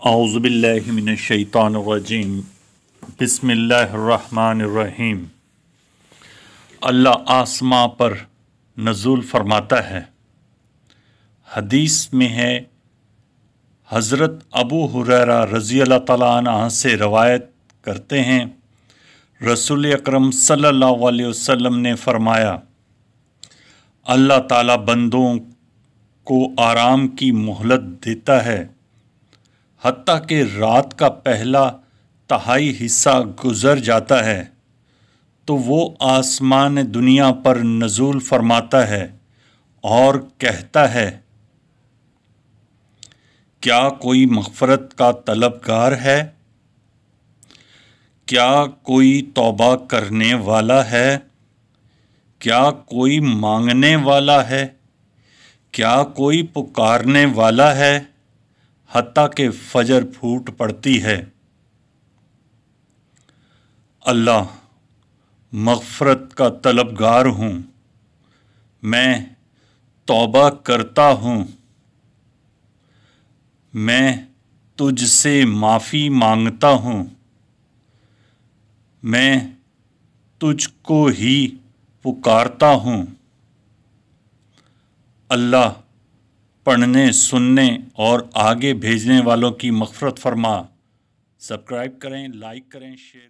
اعوذ باللہ من الشیطان الرجیم بسم اللہ الرحمن الرحیم۔ اللہ آسماں پر نزول فرماتا ہے۔ حدیث میں ہے، حضرت ابو ہریرہ رضی اللہ تعالیٰ عنہ سے روایت کرتے ہیں، رسول اکرم صلی اللہ علیہ وسلم نے فرمایا، اللہ تعالیٰ بندوں کو آرام کی مہلت دیتا ہے حتیٰ کہ رات کا پہلا تہائی حصہ گزر جاتا ہے تو وہ آسمان دنیا پر نزول فرماتا ہے اور کہتا ہے، کیا کوئی مغفرت کا طلبگار ہے؟ کیا کوئی توبہ کرنے والا ہے؟ کیا کوئی مانگنے والا ہے؟ کیا کوئی پکارنے والا ہے؟ حتیٰ کہ فجر پھوٹ پڑتی ہے۔ اللہ مغفرت کا طلبگار ہوں، میں توبہ کرتا ہوں، میں تجھ سے معافی مانگتا ہوں، میں تجھ کو ہی پکارتا ہوں۔ اللہ پڑھنے، سننے اور آگے بھیجنے والوں کی مغفرت فرما۔ سبسکرائب کریں، لائک کریں، شیئر